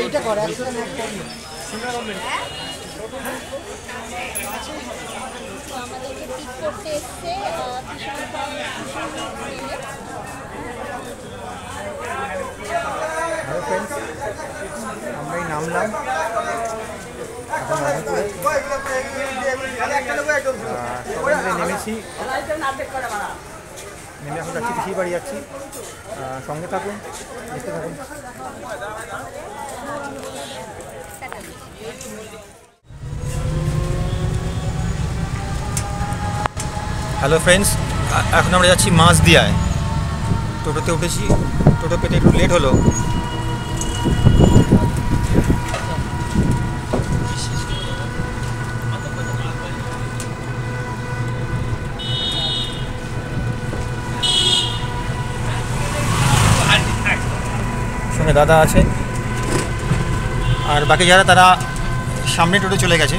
এইটা করে আমাদেরকে পিক করতে এসছে হ্যালো ফ্রেন্ডস, আমরাই নামলাম নেমেছি, নেমে এখন যাচ্ছি পিসির বাড়ি যাচ্ছি। সঙ্গে থাকুন, দেখতে থাকুন। হ্যালো ফ্রেন্ডস, এখন আমরা যাচ্ছি মাঝদিয়ায়। টোটোতে উঠেছি, টোটো পেতে একটু লেট হলো। সঙ্গে দাদা আছে, আর বাকি যারা তারা সামনে টোটো চলে গেছে।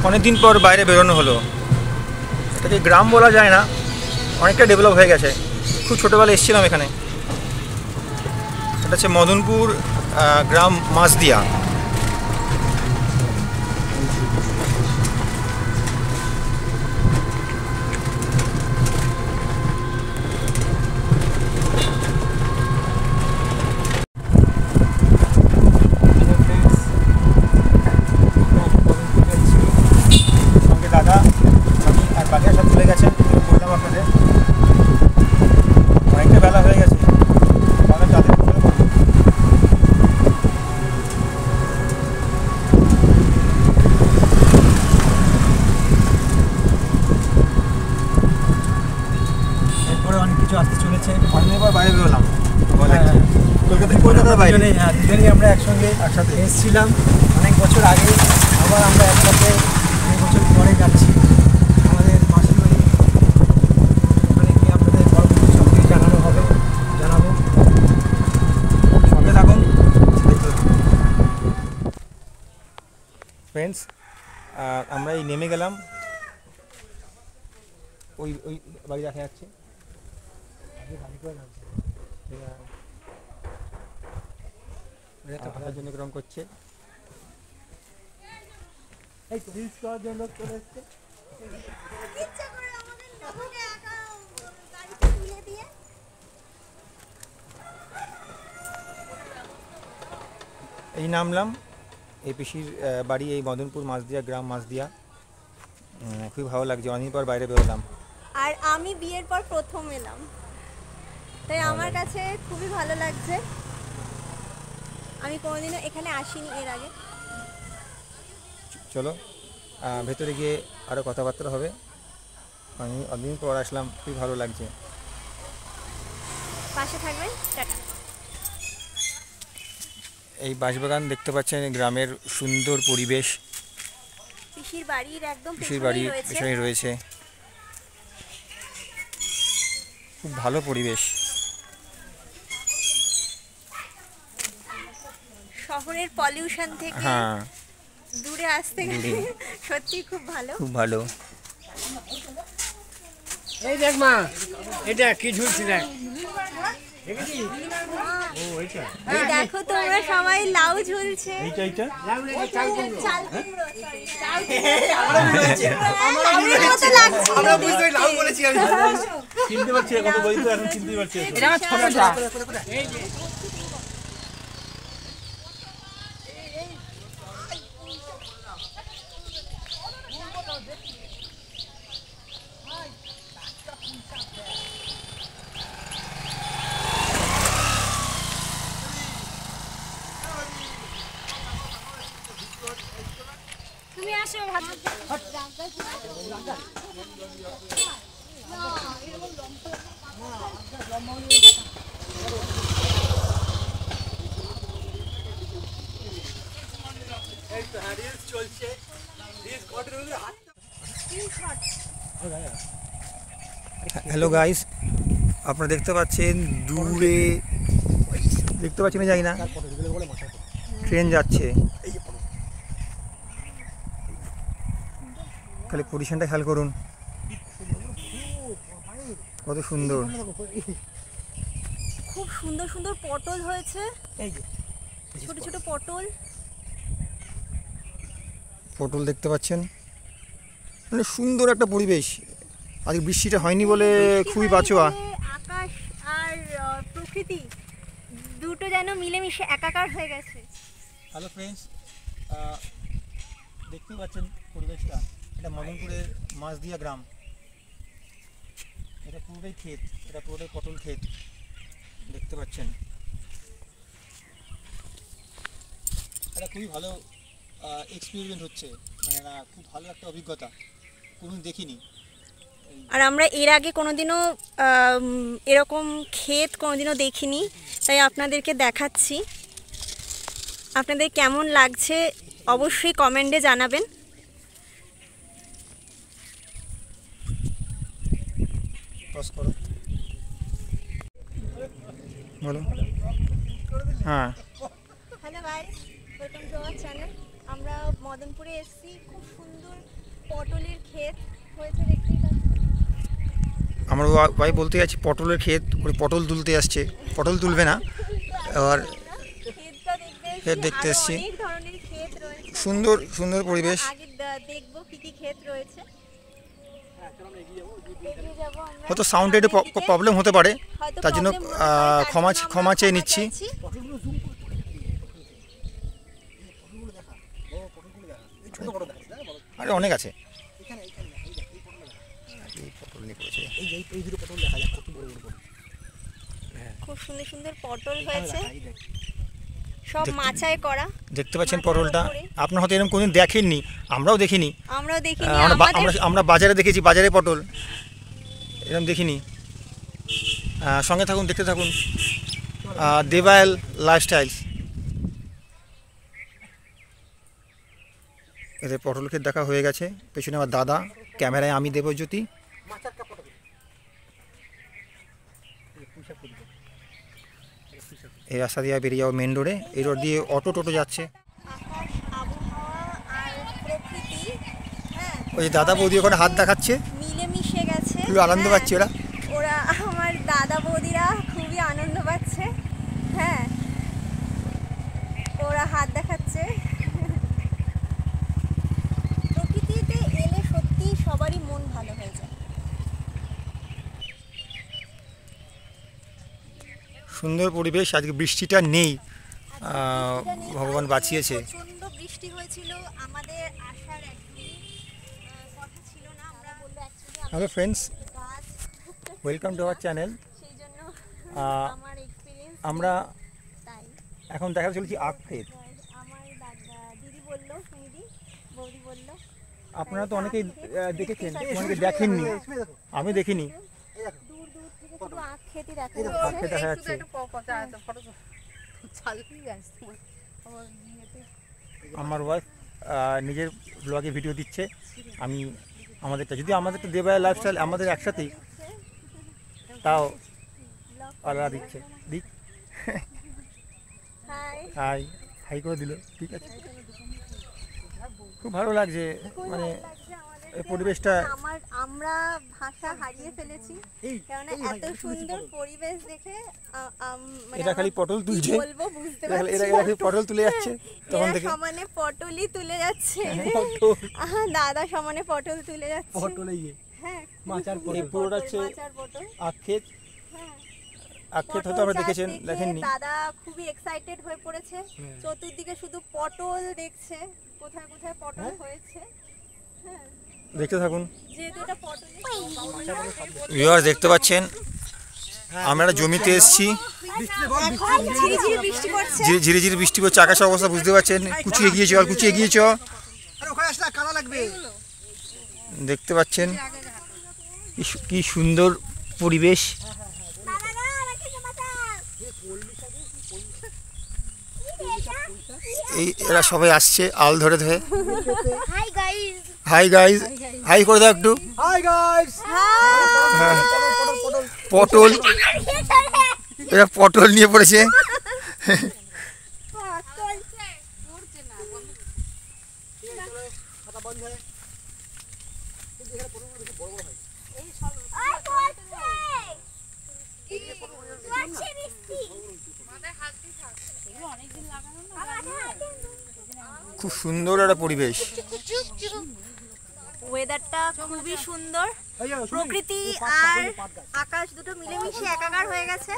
অনেকদিন পর বাইরে বেরোনো হলো। এটাকে গ্রাম বলা যায় না, অনেকটা ডেভেলপ হয়ে গেছে। খুব ছোটোবেলায় এসেছিলাম এখানে। এটা হচ্ছে মদনপুর গ্রাম মাঝদিয়া। সঙ্গে দাদা আর বাকিরা সব চলে গেছেন, বললাম আপনাদের। অনেকটা বেলা হয়ে গেছে, আসতে চলেছে। অনেকবার বাইরে বেরোলাম, কলকাতার বাইরে। হ্যাঁ, দুজনেই আমরা একসাথে এসেছিলাম অনেক বছর আগে। আবার আমরা একসাথে অনেক বছর পরে যাচ্ছি আমাদের মাসির বাড়ি। ওখানে গিয়ে আপনাদের পরবর্তী সব কিছু জানাবো। সঙ্গে থাকুন। ফ্রেন্ডস, আমরা এই নেমে গেলাম, ওই বাড়ি দেখা যাচ্ছে। থাকার জন্য গ্রহণ করছে। এই নামলাম, এই পিসির বাড়ি এই মদনপুর মাঝদিয়া, গ্রাম মাঝদিয়া। খুবই ভালো লাগছে, অনেকদিন পর বাইরে বেরোলাম। আর আমি বিয়ের পর প্রথম এলাম, তাই আমার কাছে খুবই ভালো লাগছে। আমি কোনোদিনও এখানে আসিনি এর আগে। চলো ভেতরে গিয়ে আরও কথাবার্তা হবে। আমি অনেকদিন পর আসলাম, খুবই ভালো লাগছে। পাশে থাকবেন, টাটা। এই বাঁশবাগান দেখতে পাচ্ছেন, গ্রামের সুন্দর পরিবেশ। পিসির বাড়ির একদম পেছনে রয়েছে, খুব ভালো পরিবেশ। শহরের পলিউশন থেকে দূরে আসতে গেলে সত্যি খুব ভালো। এই দেখ মা, এটা কি ঝুলছে দেখ। দেখো তোমরা সবাই লাউ ঝুলছে। চিনতে পারছি, কত বই তো এখন চিনতে পারছি। তুমি আসো হ্যালো গাইস, আপনারা দেখতে পাচ্ছেন দূরে, দেখতে পাচ্ছেন জানি না, ট্রেন যাচ্ছে। খালি পজিশনটা খেয়াল করুন, কত সুন্দর। খুব সুন্দর সুন্দর পটল হয়েছে, এই যে ছোট ছোট পটল। পটল দেখতে পাচ্ছেন, মানে সুন্দর একটা পরিবেশ। আজকে বৃষ্টিটা হয়নি বলে খুবই বাঁচোয়া। আকাশ আর প্রকৃতি দুটো যেন মিলেমিশে একাকার হয়ে গেছে। হ্যালো ফ্রেন্ডস, দেখতেই পাচ্ছেন পরিবেশটা। এটা মদনপুরের মাছদিয়া গ্রাম। এটা পুরোটাই ক্ষেত, এটা পুরোটাই পটল ক্ষেত, দেখতে পাচ্ছেন। এটা খুবই ভালো এক্সপেরিমেন্ট হচ্ছে, মানে না, খুব ভালো একটা অভিজ্ঞতা, কোনোদিন দেখিনি। আর আমরা এর আগে কোনোদিনও এরকম ক্ষেত কোনোদিনও দেখিনি, তাই আপনাদেরকে দেখাচ্ছি। আপনাদের কেমন লাগছে অবশ্যই কমেন্টে জানাবেন। পজ করো, বলো। হ্যাঁ, hello guys, welcome to our channel. আমরা মদনপুরে এসেছি, খুব সুন্দর পটলের ক্ষেত হয়েছে, দেখতেই পাচ্ছি। আমার ভাই বলতে যাচ্ছি পটলের ক্ষেত, ওই পটল তুলতে আসছে। পটল তুলবে না, আর ক্ষেতটা দেখতে ক্ষেত দেখতে এসেছি। অনেক ধরনের ক্ষেত রয়েছে, সুন্দর সুন্দর পরিবেশ। আগে দেখবো কি কি ক্ষেত রয়েছে। এগিয়ে যাবো আমরা। হয়তো সাউন্ডে একটু প্রবলেম হতে পারে, হয়তো তার জন্য problem হতে পারে, তার জন্য আমরা ক্ষমা চেয়ে নিচ্ছি। চাইছি। আরে অনেক আছে, এই দুটো পটল দেখা যায়, কত বড় বড় পটল। খুব সুন্দর সুন্দর পটল হয়েছে, সব মাচায় করা। দেখতে পাচ্ছেন পটলটা। আপনারা হয়তো এরকম কোনোদিন দেখেননি, আমরাও দেখিনি। আমরাও দেখিনি, আমরা বাজারে দেখেছি, বাজারে পটল এরকম দেখিনি। সঙ্গে থাকুন, দেখতে থাকুন দেবায়েল লাইফস্টাইল। এদের পটল ক্ষেত দেখা হয়ে গেছে। পেছনে আমার দাদা, ক্যামেরায় আমি দেবজ্যোতি। এই রাস্তা দিয়ে বেরিয়ে যাও মেন রোডে। এই রোড দিয়ে অটো টোটো যাচ্ছে। আকাশ, আবহাওয়া আর প্রকৃতি, হ্যাঁ, ওই যে দাদা বৌদি ওখানে হাত দেখাচ্ছে, মিলেমিশে গেছে। খুবই আনন্দ হ্যাঁ, পাচ্ছে ওরা। ওরা, আমার দাদা বৌদিরা খুবই আনন্দ পাচ্ছে। হ্যাঁ, ওরা হাত দেখাচ্ছে। প্রকৃতিতে এলে সত্যি সবারই মন ভালো হয়ে যায়। সুন্দর পরিবেশ। আজকে বৃষ্টিটা নেই, ভগবান বাঁচিয়েছে। প্রচন্ড বৃষ্টি হয়েছিল, আমাদের আসার একদমই কথা ছিল না। আমরা বললো অ্যাকচুয়ালি হ্যালো ফ্রেন্ডস, গাছ, ওয়েলকাম টু আওয়ার চ্যানেল। সেই জন্য আমার এক্সপিরিয়েন্স আমরা তাই। এখন দেখা চলছি আখ ক্ষেত। আমার দিদি বললো, সুমিদি বৌদি বললো। আপনারা তো অনেকেই দেখেছেন, অনেকে দেখেননি, আমি দেখিনি। দূর দূর থেকে শুধু আখ খেতে দেখা আখ যাচ্ছে। ক্ষেত দেখা যাচ্ছে। আমার ওয়াইফ নিজের ব্লগে ভিডিও দিচ্ছে, আমি আমাদেরটা, যদি আমাদেরটা দেবায় লাইফস্টাইল আমাদের একসাথেই, তাও আলাদা দিচ্ছে। দিক হাই, হাই হাই করে দিল, ঠিক আছে। খুব ভালো লাগছে, মানে এই পরিবেশটা। আমরা ভাষা হারিয়ে ফেলেছি, কারণ এত সুন্দর পরিবেশ দেখে মানে এটা খালি পটল তুলছে, বলবো বুঝতে এরা পারছি এরা খালি পটল তুলে যাচ্ছে তখন এরা থেকে। সমানে পটলই তুলে যাচ্ছে। দাদা সমানে পটল তুলে যাচ্ছে। পটল এই যে হ্যাঁ, মাচার এই পটল। পুরোটা হচ্ছে মাচার পটল। আখ ক্ষেত। হ্যাঁ, আখ ক্ষেত হয়তো পটল আমরা চাষ দেখেছেন, দেখে দেখেননি। দাদা খুবই এক্সাইটেড হয়ে পড়েছে। চতুর্দিকে শুধু পটল দেখছে, কোথায় কোথায় পটল হয়েছে। হ্যাঁ, দেখতে থাকুন। যেহেতু এটা পটলের ভিউয়ার্স, দেখতে পাচ্ছেন আমরা একটা জমিতে এসেছি। এখন ঝিরিঝিরি বৃষ্টি পড়ছে। ঝিরি ঝিরি বৃষ্টি পড়ছে, আকাশের অবস্থা বুঝতে পারছেন। কুচিয়ে গিয়েছ, আর কুচিয়ে গিয়েছ, আরে ওখানে আসলে কারা লাগবে। দেখতে পাচ্ছেন কি সুন্দর পরিবেশ। এই এরা সবাই আসছে আল ধরে ধরে। Hi guys, hi guys, hi করে দাও একটু। হাই গাইস পটল, এরা পটল নিয়ে পড়েছে। খুব সুন্দর একটা পরিবেশ। ওয়েদারটা খুবই সুন্দর, প্রকৃতি আর আকাশ দুটো মিলেমিশে একাকার হয়ে গেছে।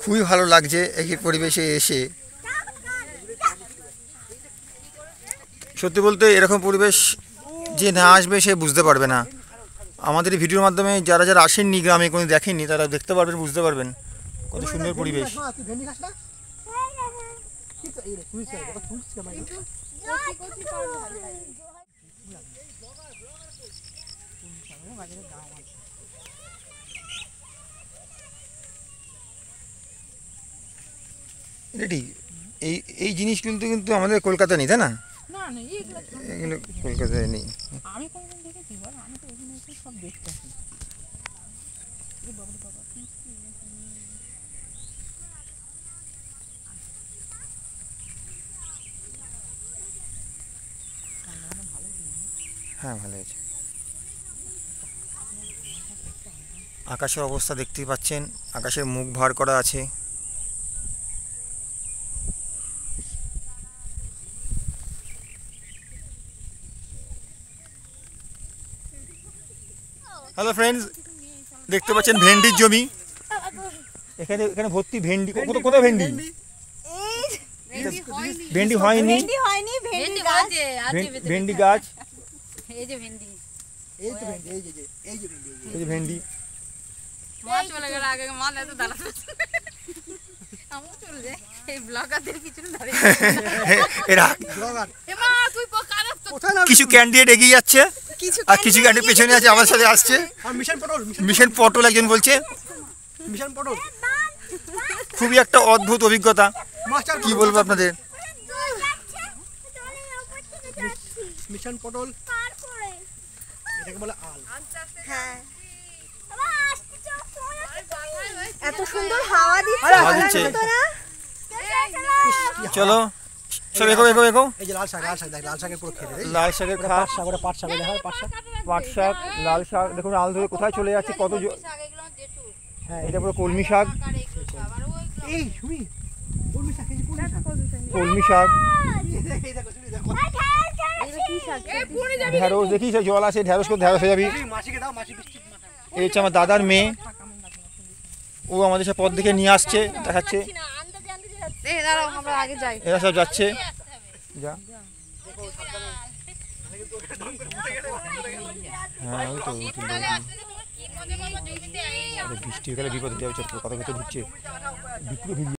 খুবই ভালো লাগছে এই পরিবেশে এসে। সত্যি বলতে এরকম পরিবেশ যে না আসবে সে বুঝতে পারবে না। আমাদের এই ভিডিওর মাধ্যমে যারা যারা আসেননি গ্রামে, কোনো দেখেননি, তারা দেখতে পারবেন, বুঝতে পারবেন কত সুন্দর পরিবেশ। এটা ঠিক, এই জিনিস কিন্তু কিন্তু আমাদের কলকাতা নেই, তাই না? এগুলো কলকাতায় নেই। আমি কোনদিন দেখেছি বল, আমি তো এখানে এসে সব দেখতে আসি। হ্যাঁ ভালো হয়েছে। আকাশের অবস্থা দেখতেই পাচ্ছেন, আকাশের মুখ ভার করা আছে। হ্যালো ফ্রেন্ডস, দেখতে পাচ্ছেন ভেন্ডির জমি। এখানে এখানে ভর্তি ভেন্ডি। কোথায় ভেন্ডি? ভেন্ডি হয়নি, ভেন্ডি হয়নি, ভেন্ডি গাছ। ভেন্ডি গাছ। এই যে ভেন্ডি, এই তো ভেন্ডি, এই যে এই যে ভেন্ডি, এই যে ভেন্ডি। মাছ চলে গেল আগে, মাল এত দাঁড়াতে আমিও চলে যাই এই ব্লগারদের পিছনে দাঁড়িয়ে। এরা ব্লগার এমা তুই কারাপ তো। কোথায় না কিছু ক্যান্ডিডেট এগিয়ে যাচ্ছে আর কিছু ক্যান্ডিডেট পেছনে আছে, আমার সাথে আসছে। আর মিশন পটল, মিশন পটল একজন বলছে। মিশন পটল খুবই একটা অদ্ভুত অভিজ্ঞতা, মাস্টার কি বলবো আপনাদের। মিশন পটল এটাকে বলে আল। হ্যাঁ, এত সুন্দর হাওয়া দিচ্ছে, হাওয়া দিচ্ছে। চলো সব এগো এগো এগো। এই যে লাল শাক, লাল শাক দেখ, লাল শাকের পুরো খেতে দেখ। লাল শাকের খাস, পাট শাক, ওটা পাট শাক দেখা, পাট শাক। পাট শাক, লাল শাক, দেখুন আল ধরে কোথায় চলে যাচ্ছে, কত হ্যাঁ এটা পুরো কলমি শাক। এই সুমি কলমি শাক, এই যে কলমি শাক, কলমি শাক, এই দেখো সুমি দেখো। ঢেঁড়স, দেখি সে জল আছে, ঢেঁড়স করে ঢেঁড়স হয়ে যাবি। এই মাসিকে দাও, মাসি বৃষ্টি মাথা। এই হচ্ছে আমার দাদার মেয়ে, ও আমাদের সব পথ দেখে নিয়ে আসছে, দেখাচ্ছে। এই দাঁড়াও আমরা আগে যাই। এরা সব যাচ্ছে, যা। হ্যাঁ ওই তো বৃষ্টি হয়ে গেলে বিপদ হয়ে যাবে, কত ভিতরে ঢুকছে।